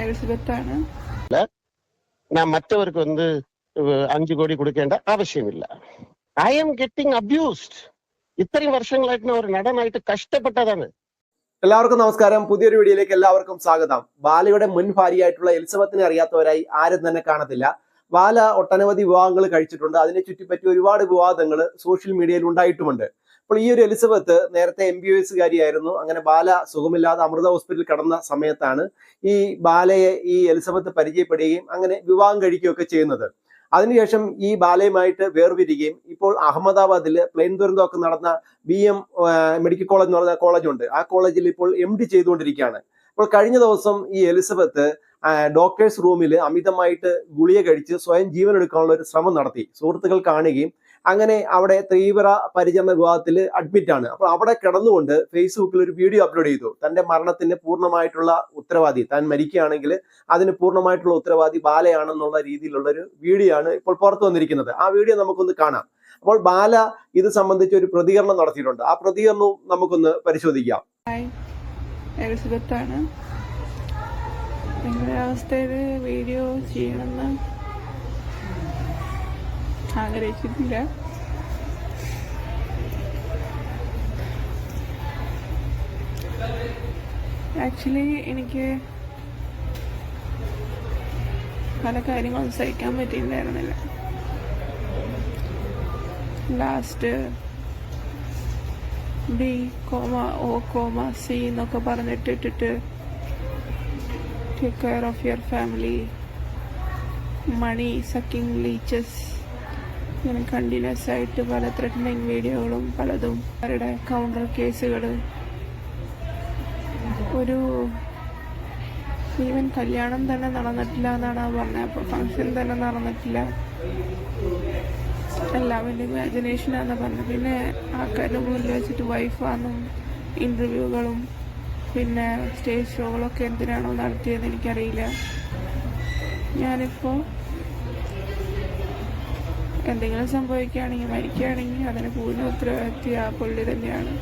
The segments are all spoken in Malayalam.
എലിസബത്താണ്. ഞാൻ മറ്റവർക്ക് 5 കോടി കൊടുക്കേണ്ട ആവശ്യമില്ല. I am getting abused. ഇത്രയും വർഷങ്ങളായിട്ട് ഒരു നടനായിട്ട് കഷ്ടപ്പെട്ടതാണ്. എല്ലാവർക്കും നമസ്കാരം. പുതിയൊരു വീഡിയോയിലേക്ക് എല്ലാവർക്കും സ്വാഗതം. ബാലയുടെ മുൻ ഭാര്യയായിട്ടുള്ള എലിസബത്തിനെ അറിയാത്തവരായി ആരും തന്നെ കാണത്തില്ല. ബാല ഒട്ടനവധി വിവാഹങ്ങൾ കഴിച്ചിട്ടുണ്ട്. അതിനെ ചുറ്റിപ്പറ്റി ഒരുപാട് വിവാദങ്ങൾ സോഷ്യൽ മീഡിയയിൽ ഉണ്ടായിട്ടുമുണ്ട്. അപ്പോൾ ഈ ഒരു എലിസബത്ത് നേരത്തെ MBBS കാരിയായിരുന്നു. അങ്ങനെ ബാല സുഖമില്ലാതെ അമൃത ഹോസ്പിറ്റലിൽ കിടന്ന സമയത്താണ് ഈ ബാലയെ ഈ എലിസബത്ത് പരിചയപ്പെടുകയും അങ്ങനെ വിവാഹം കഴിക്കുകയൊക്കെ ചെയ്യുന്നത്. അതിനുശേഷം ഈ ബാലയുമായിട്ട് വേർപിരിക്കുകയും ഇപ്പോൾ അഹമ്മദാബാദിൽ പ്ലെയിൻ ദുരന്തമൊക്കെ നടന്ന BM മെഡിക്കൽ കോളേജ് എന്ന് പറഞ്ഞ കോളേജുണ്ട്. ആ കോളേജിൽ ഇപ്പോൾ MD ചെയ്തുകൊണ്ടിരിക്കുകയാണ്. അപ്പോൾ കഴിഞ്ഞ ദിവസം ഈ എലിസബത്ത് ഡോക്ടേഴ്സ് റൂമിൽ അമിതമായിട്ട് ഗുളിക കഴിച്ച് സ്വയം ജീവൻ എടുക്കാനുള്ള ഒരു ശ്രമം നടത്തി. സുഹൃത്തുക്കൾ കാണുകയും അങ്ങനെ അവിടെ തീവ്ര പരിചരണ വിഭാഗത്തിൽ അഡ്മിറ്റാണ്. അപ്പോൾ അവിടെ കിടന്നുകൊണ്ട് ഫേസ്ബുക്കിൽ ഒരു വീഡിയോ അപ്ലോഡ് ചെയ്തു. തന്റെ മരണത്തിന് പൂർണ്ണമായിട്ടുള്ള ഉത്തരവാദി, താൻ മരിക്കുകയാണെങ്കിൽ അതിന് പൂർണ്ണമായിട്ടുള്ള ഉത്തരവാദി ബാലയാണെന്നുള്ള രീതിയിലുള്ള ഒരു വീഡിയോ ആണ് ഇപ്പോൾ പുറത്തു വന്നിരിക്കുന്നത്. ആ വീഡിയോ നമുക്കൊന്ന് കാണാം. അപ്പോൾ ബാല ഇത് സംബന്ധിച്ച് ഒരു പ്രതികരണം നടത്തിയിട്ടുണ്ട്. ആ പ്രതികരണവും നമുക്കൊന്ന് പരിശോധിക്കാം. എലിസബത്താണ്. നിങ്ങളുടെ അവസ്ഥയിൽ വീഡിയോ ചെയ്യണമെന്ന് ആഗ്രഹിച്ചിട്ടില്ല. ആക്ച്വലി എനിക്ക് പല കാര്യങ്ങളും സഹിക്കാൻ പറ്റിയിട്ടുണ്ടായിരുന്നില്ല. ലാസ്റ്റ് B, O, C എന്നൊക്കെ പറഞ്ഞിട്ടിട്ട് take care of your family, money sucking leeches, ഇങ്ങനെ കണ്ടിന്യൂസ് ആയിട്ട് പല ത്രെറ്റനിങ് വീഡിയോകളും പലതും, അവരുടെ കൗണ്ടർ കേസുകൾ, ഒരു ഈവൻ കല്യാണം തന്നെ നടന്നിട്ടില്ല എന്നാണ് പറഞ്ഞത്. അപ്പോൾ ഫങ്ഷൻ തന്നെ നടന്നിട്ടില്ല, എല്ലാം എൻ്റെ ഇമാജിനേഷനാണെന്ന് പറഞ്ഞു. പിന്നെ ആൾക്കാരുടെ മുന്നിൽ വെച്ചിട്ട് വൈഫാണെന്നും ഇൻ്റർവ്യൂകളും പിന്നെ സ്റ്റേജ് ഷോകളൊക്കെ എന്തിനാണോ നടത്തിയതെന്ന് എനിക്കറിയില്ല. ഞാനിപ്പോൾ എന്തെങ്കിലും സംഭവിക്കുകയാണെങ്കിൽ, മരിക്കുകയാണെങ്കിൽ അതിന് പൂർണ്ണ ഉത്തരവാദിത്വ ആ പുള്ളി തന്നെയാണ്.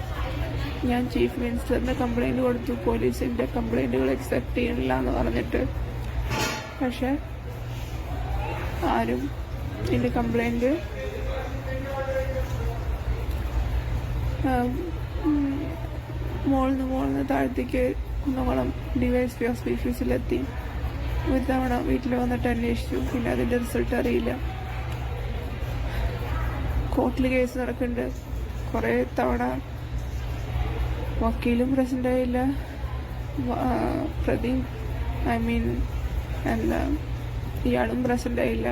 ഞാൻ ചീഫ് മിനിസ്റ്ററിന് കംപ്ലൈൻറ്റ് കൊടുത്തു, പോലീസിൻ്റെ കംപ്ലൈൻറ്റുകൾ അക്സെപ്റ്റ് ചെയ്യണില്ല എന്ന് പറഞ്ഞിട്ട്. പക്ഷെ ആരും എൻ്റെ കംപ്ലൈൻറ്റ് മോളിന്ന് താഴത്തേക്ക് കുന്നംകുളം DYSP ഓഫീസിലെത്തി. ഒരു തവണ വീട്ടിൽ വന്നിട്ട് അന്വേഷിച്ചു. പിന്നെ അതിൻ്റെ റിസൾട്ട് അറിയില്ല. കോർട്ടിൽ കേസ് നടക്കുന്നുണ്ട്. കുറേ തവണ വക്കീലും പ്രസൻ്റ് ആയില്ല, ഇയാളും പ്രസൻ്റ് ആയില്ല.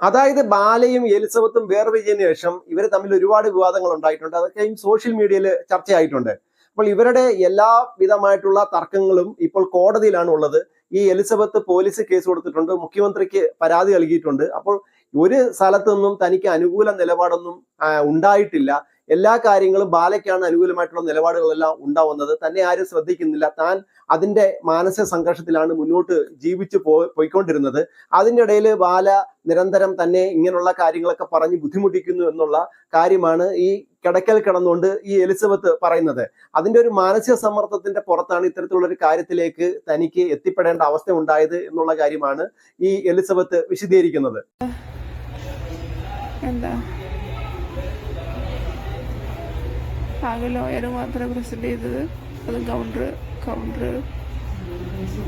അതായത് ബാലയും എലിസബത്തും വേർപിരിഞ്ഞതിന് ശേഷം ഇവർ തമ്മിൽ ഒരുപാട് വിവാദങ്ങൾ ഉണ്ടായിട്ടുണ്ട്. അതൊക്കെയും സോഷ്യൽ മീഡിയയിൽ ചർച്ചയായിട്ടുണ്ട്. അപ്പോൾ ഇവരുടെ എല്ലാ വിധമായിട്ടുള്ള തർക്കങ്ങളും ഇപ്പോൾ കോടതിയിലാണ് ഉള്ളത്. ഈ എലിസബത്ത് പോലീസ് കേസ് കൊടുത്തിട്ടുണ്ട്, മുഖ്യമന്ത്രിക്ക് പരാതി നൽകിയിട്ടുണ്ട്. അപ്പോൾ ഒരു സ്ഥലത്തു നിന്നും തനിക്ക് അനുകൂല നിലപാടൊന്നും ഉണ്ടായിട്ടില്ല. എല്ലാ കാര്യങ്ങളും ബാലയ്ക്കാണ് അനുകൂലമായിട്ടുള്ള നിലപാടുകളെല്ലാം ഉണ്ടാവുന്നത്. തന്നെ ആരും ശ്രദ്ധിക്കുന്നില്ല. താൻ അതിന്റെ മാനസിക സംഘർഷത്തിലാണ് മുന്നോട്ട് ജീവിച്ചു പോയിക്കൊണ്ടിരുന്നത്. അതിൻ്റെ ഇടയിൽ ബാല നിരന്തരം തന്നെ ഇങ്ങനെയുള്ള കാര്യങ്ങളൊക്കെ പറഞ്ഞ് ബുദ്ധിമുട്ടിക്കുന്നു എന്നുള്ള കാര്യമാണ് ഈ കിടക്കൽ കിടന്നുകൊണ്ട് ഈ എലിസബത്ത് പറയുന്നത്. അതിന്റെ ഒരു മാനസിക സമ്മർദ്ദത്തിന്റെ പുറത്താണ് ഇത്തരത്തിലുള്ള ഒരു കാര്യത്തിലേക്ക് തനിക്ക് എത്തിപ്പെടേണ്ട അവസ്ഥ ഉണ്ടായത് എന്നുള്ള കാര്യമാണ് ഈ എലിസബത്ത് വിശദീകരിക്കുന്നത്. എന്താ, ആകെ ലോയർ മാത്രമേ പ്രസന്റ് ചെയ്തത്. അത് കൗണ്ടർ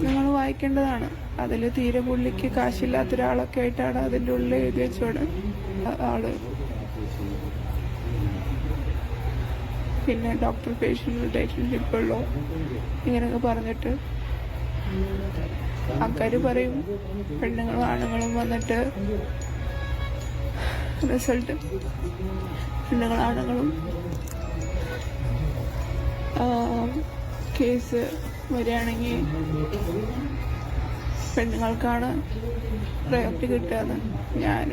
നിങ്ങൾ വായിക്കേണ്ടതാണ്. അതിൽ തീരെ പുള്ളിക്ക് കാശില്ലാത്ത ഒരാളൊക്കെ ആയിട്ടാണ് അതിൻ്റെ ഉള്ളിൽ എഴുതി വെച്ചോട് ആള്. പിന്നെ ഡോക്ടർ പേഷ്യൻ്റ് റിലേഷൻഷിപ്പ് ഉള്ളൂ ഇങ്ങനെയൊക്കെ പറഞ്ഞിട്ട് ആൾക്കാർ പറയും. പെണ്ണുങ്ങളും ആണുങ്ങളും വന്നിട്ട് റിസൾട്ട്, പെണ്ണുങ്ങളും കേസ് വരികയാണെങ്കിൽ പെണ്ണുങ്ങൾക്കാണ് പ്രയോറിറ്റി കിട്ടുകയെന്ന് ഞാൻ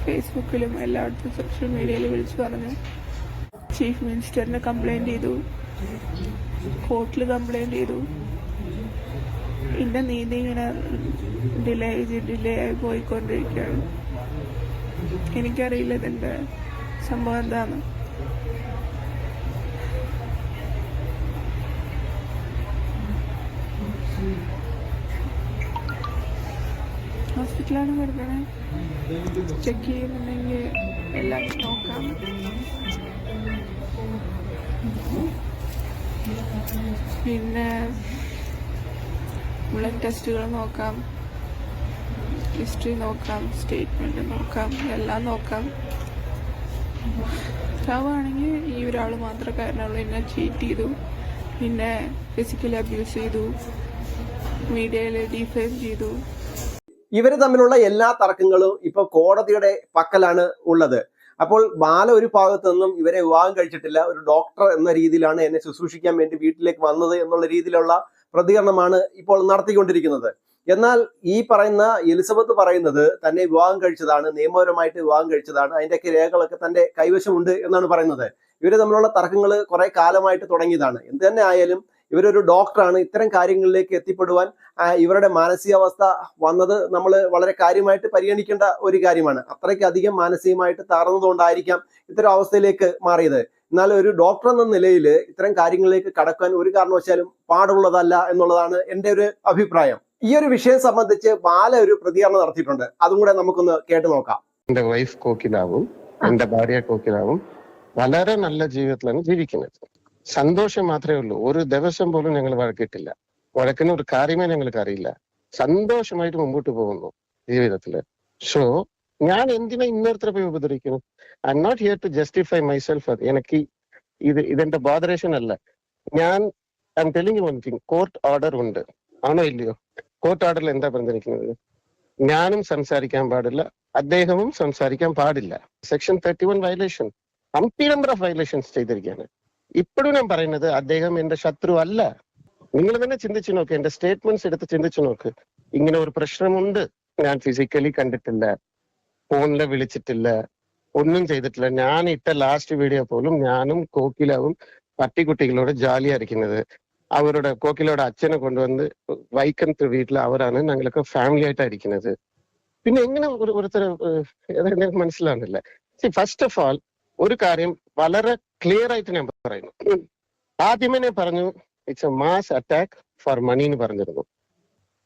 ഫേസ്ബുക്കിലും എല്ലായിടത്തും സോഷ്യൽ മീഡിയയിൽ വിളിച്ചു പറഞ്ഞു. ചീഫ് മിനിസ്റ്ററിന് കംപ്ലൈൻറ്റ് ചെയ്തു, കോർട്ടിൽ കംപ്ലൈൻറ്റ് ചെയ്തു. എൻ്റെ നീതി ഇങ്ങനെ ഡിലേ ആയി പോയിക്കൊണ്ടിരിക്കുകയാണ്. എനിക്കറിയില്ല ഇതിൻ്റെ സംഭവം എന്താണ്. ഹോസ്പിറ്റലാണ് കിടക്കണേ. ചെക്ക് ചെയ്യുന്നുണ്ടെങ്കിൽ എല്ലാം നോക്കാം. പിന്നെ ബ്ലഡ് ടെസ്റ്റുകൾ നോക്കാം, ഹിസ്റ്ററി നോക്കാം, സ്റ്റേറ്റ്മെന്റ് നോക്കാം, എല്ലാം നോക്കാം. ചാവാണെങ്കിൽ ഈ ഒരാൾ മാത്രമേ കാരണമുള്ളൂ. എന്നെ ചീറ്റ് ചെയ്തു, പിന്നെ ഫിസിക്കലി അബ്യൂസ് ചെയ്തു, മീഡിയയിൽ ഡിഫെയിം ചെയ്തു. ഇവര് തമ്മിലുള്ള എല്ലാ തർക്കങ്ങളും ഇപ്പൊ കോടതിയുടെ പക്കലാണ് ഉള്ളത്. അപ്പോൾ ബാല ഒരു ഭാഗത്തു നിന്നും ഇവരെ വിവാഹം കഴിച്ചിട്ടില്ല, ഒരു ഡോക്ടർ എന്ന രീതിയിലാണ് എന്നെ ശുശ്രൂഷിക്കാൻ വേണ്ടി വീട്ടിലേക്ക് വന്നത് എന്നുള്ള രീതിയിലുള്ള പ്രതികരണമാണ് ഇപ്പോൾ നടത്തിക്കൊണ്ടിരിക്കുന്നത്. എന്നാൽ ഈ പറയുന്ന എലിസബത്ത് പറയുന്നത് തന്നെ വിവാഹം കഴിച്ചതാണ്, നിയമപരമായിട്ട് വിവാഹം കഴിച്ചതാണ്, അതിന്റെയൊക്കെ രേഖകളൊക്കെ തന്റെ കൈവശമുണ്ട് എന്നാണ് പറയുന്നത്. ഇവര് തമ്മിലുള്ള തർക്കങ്ങൾ കുറെ കാലമായിട്ട് തുടങ്ങിയതാണ്. എന്ത് തന്നെ ആയാലും ഇവരൊരു ഡോക്ടറാണ്. ഇത്തരം കാര്യങ്ങളിലേക്ക് എത്തിപ്പെടുവാൻ ഇവരുടെ മാനസികാവസ്ഥ വന്നത് നമ്മൾ വളരെ കാര്യമായിട്ട് പരിഗണിക്കേണ്ട ഒരു കാര്യമാണ്. അത്രയ്ക്ക് അധികം മാനസികമായിട്ട് തകർന്നതുകൊണ്ടായിരിക്കാം ഇത്തരം അവസ്ഥയിലേക്ക് മാറിയത്. എന്നാൽ ഒരു ഡോക്ടർ എന്ന നിലയിൽ ഇത്തരം കാര്യങ്ങളിലേക്ക് കടക്കാൻ ഒരു കാരണവശാലും പാടുള്ളതല്ല എന്നുള്ളതാണ് എൻ്റെ ഒരു അഭിപ്രായം. ഈ ഒരു വിഷയം സംബന്ധിച്ച് ബാല ഒരു പ്രതികരണം നടത്തിയിട്ടുണ്ട്. അതും കൂടെ നമുക്കൊന്ന് കേട്ടു നോക്കാം. എന്റെ വൈഫ് കോക്കിലാവും, എന്റെ ഭാര്യ കോക്കിലാവും, വളരെ നല്ല ജീവിതത്തിലാണ് ജീവിക്കുന്നത്. സന്തോഷം മാത്രമേ ഉള്ളൂ. ഒരു ദിവസം പോലും ഞങ്ങൾ വഴക്കിട്ടില്ല. വഴക്കിന് ഒരു കാര്യമേ ഞങ്ങൾക്ക് അറിയില്ല. സന്തോഷമായിട്ട് മുമ്പോട്ട് പോകുന്നു ജീവിതത്തില്. സോ ഞാൻ എന്തിനാ ഇന്നൊരുത്തരെ പോയി ഉപദ്രവിക്കുന്നു? I'm not here to justify myself. എനിക്ക് ഇതെന്റെ ബോധറേഷൻ അല്ല. ഞാൻ I'm telling one thing, court order ഉണ്ട്, ആണോ ഇല്ലയോ? കോർട്ട് ഓർഡറിൽ എന്താ പറഞ്ഞിരിക്കുന്നത്? ഞാനും സംസാരിക്കാൻ പാടില്ല, അദ്ദേഹവും സംസാരിക്കാൻ പാടില്ല. Section 31 violation, Ambi number of violations ചെയ്തിരിക്കുകയാണ്. ഇപ്പോഴും ഞാൻ പറയുന്നത് അദ്ദേഹം എന്റെ ശത്രു അല്ല. നിങ്ങൾ തന്നെ ചിന്തിച്ചു നോക്ക്, എന്റെ സ്റ്റേറ്റ്മെന്റ്സ് എടുത്ത് ചിന്തിച്ചു നോക്ക്. ഇങ്ങനെ ഒരു പ്രശ്നമുണ്ട്. ഞാൻ ഫിസിക്കലി കണ്ടിട്ടില്ല, ഫോണില് വിളിച്ചിട്ടില്ല, ഒന്നും ചെയ്തിട്ടില്ല. ഞാൻ ഇട്ട ലാസ്റ്റ് വീഡിയോ പോലും ഞാനും കോക്കിലാവും പട്ടിക്കുട്ടികളോട് ജാലിയായിരിക്കുന്നത്. അവരുടെ കോക്കിലോടെ അച്ഛനെ കൊണ്ടുവന്ന് വൈക്കത്ത് വീട്ടിൽ അവരാണ്, ഞങ്ങളൊക്കെ ഫാമിലി ആയിട്ടായിരിക്കുന്നത്. പിന്നെ എങ്ങനെ ഒരുത്തർ എനിക്ക് മനസ്സിലാവുന്നില്ല. ഫസ്റ്റ് ഓഫ് ഓൾ ഒരു കാര്യം വളരെ ക്ലിയർ ആയിട്ട് ഞാൻ പറയുന്നു. ആദ്യമേ ഞാൻ പറഞ്ഞു it's a mass attack for money എന്ന് പറഞ്ഞിരുന്നു.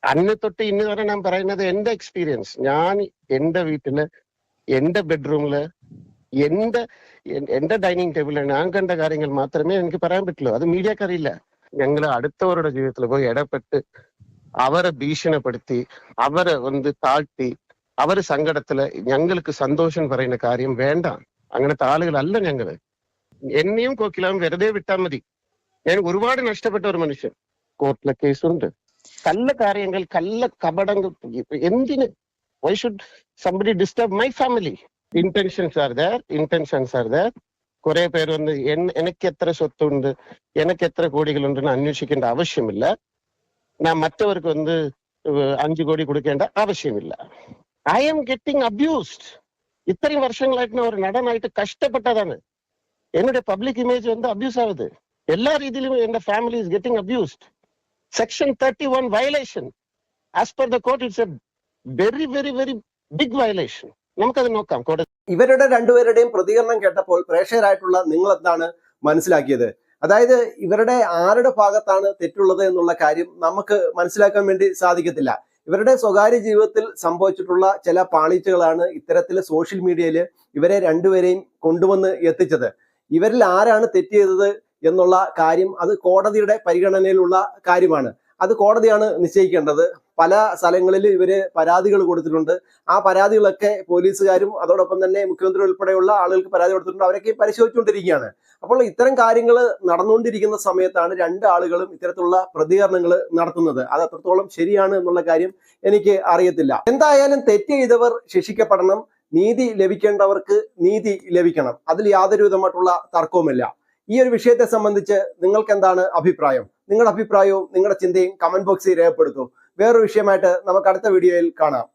അന്ന് തൊട്ട് ഇന്ന് വരെ ഞാൻ പറയുന്നത് എന്റെ എക്സ്പീരിയൻസ്. ഞാൻ എന്റെ വീട്ടില്, എന്റെ ബെഡ്റൂമില്, എന്റെ ഡൈനിങ് ടേബിളിൽ ഞാൻ കണ്ട കാര്യങ്ങൾ മാത്രമേ എനിക്ക് പറയാൻ പറ്റുള്ളൂ. അത് മീഡിയക്ക് അറിയില്ല. ഞങ്ങൾ അടുത്തവരുടെ ജീവിതത്തിൽ പോയി ഇടപെട്ട് അവരെ ഭീഷണിപ്പെടുത്തി അവരെ താഴ്ത്തി അവര് സങ്കടത്തില് ഞങ്ങൾക്ക് സന്തോഷം പറയുന്ന കാര്യം വേണ്ട. അങ്ങനത്തെ ആളുകളല്ല ഞങ്ങള്. എന്നെയും കോക്കിലാവും വെറുതെ വിട്ടാൽ മതി. ഞാൻ ഒരുപാട് നഷ്ടപ്പെട്ട ഒരു മനുഷ്യൻ. കോർട്ടിലെ കേസുണ്ട്, കള്ള കാര്യങ്ങൾ, കള്ള കപടങ്ങൾ. എന്തിന്? Why should somebody disturb my family? Intentions are there. കുറെ പേര് എനിക്ക് എത്ര സ്വത്തുണ്ട്, എനിക്ക് എത്ര കോടികളുണ്ടെന്ന് അന്വേഷിക്കേണ്ട ആവശ്യമില്ല. ഞാൻ മറ്റവർക്ക് 5 കോടി കൊടുക്കേണ്ട ആവശ്യമില്ല. I am getting abused. ഇത്രയും വർഷങ്ങളായിട്ട് ഒരു നടനായിട്ട് കഷ്ടപ്പെട്ടതാണ്. என்னுடைய പബ്ലിക് ഇമേജ് അബ്യൂസ് ആവുത്. എല്ലാ രീതിയിലും എന്റെ family is getting abused. Section 31 violation as per the court it's a very very very big violation. നമുക്കത് നോക്കാം. കോടതി ഇവരുടെ രണ്ടുപേരുടെയും പ്രതികരണം കേട്ടപ്പോൾ പ്രേക്ഷകരായിട്ടുള്ള നിങ്ങൾ എന്താണ് മനസ്സിലാക്കിയത്? അതായത് ഇവരുടെ ആരുടെ ഭാഗത്താണ് തെറ്റുള്ളത് എന്നുള്ള കാര്യം നമുക്ക് മനസ്സിലാക്കാൻ വേണ്ടി സാധിക്കത്തില്ല. ഇവരുടെ സ്വകാര്യ ജീവിതത്തിൽ സംഭവിച്ചിട്ടുള്ള ചില പാളിച്ചകളാണ് ഇത്തരത്തിൽ സോഷ്യൽ മീഡിയയിൽ ഇവരെ രണ്ടുപേരെയും കൊണ്ടുവന്ന് എത്തിച്ചത്. ഇവരിൽ ആരാണ് തെറ്റ് ചെയ്തത് എന്നുള്ള കാര്യം അത് കോടതിയുടെ പരിഗണനയിലുള്ള കാര്യമാണ്. അത് കോടതിയാണ് നിശ്ചയിക്കേണ്ടത്. പല സ്ഥലങ്ങളിൽ ഇവര് പരാതികൾ കൊടുത്തിട്ടുണ്ട്. ആ പരാതികളൊക്കെ പോലീസുകാരും അതോടൊപ്പം തന്നെ മുഖ്യമന്ത്രി ഉൾപ്പെടെയുള്ള ആളുകൾക്ക് പരാതി കൊടുത്തിട്ടുണ്ട്. അവരൊക്കെ പരിശോധിച്ചുകൊണ്ടിരിക്കുകയാണ്. അപ്പോൾ ഇത്തരം കാര്യങ്ങൾ നടന്നുകൊണ്ടിരിക്കുന്ന സമയത്താണ് രണ്ട് ആളുകളും ഇത്തരത്തിലുള്ള പ്രതികരണങ്ങൾ നടത്തുന്നത്. അത് അത്രത്തോളം ശരിയാണ് എന്നുള്ള കാര്യം എനിക്ക് അറിയത്തില്ല. എന്തായാലും തെറ്റ് ചെയ്തവർ ശിക്ഷിക്കപ്പെടണം, നീതി ലഭിക്കേണ്ടവർക്ക് നീതി ലഭിക്കണം. അതിൽ യാതൊരു വിധമായിട്ടുള്ള തർക്കവുമില്ല. ഈ ഒരു വിഷയത്തെ സംബന്ധിച്ച് നിങ്ങൾക്ക് എന്താണ് അഭിപ്രായം? നിങ്ങളുടെ അഭിപ്രായവും നിങ്ങളുടെ ചിന്തയും കമന്റ് ബോക്സിൽ രേഖപ്പെടുത്തൂ. വേറൊരു വിഷയമായിട്ട് നമുക്ക് അടുത്ത വീഡിയോയിൽ കാണാം.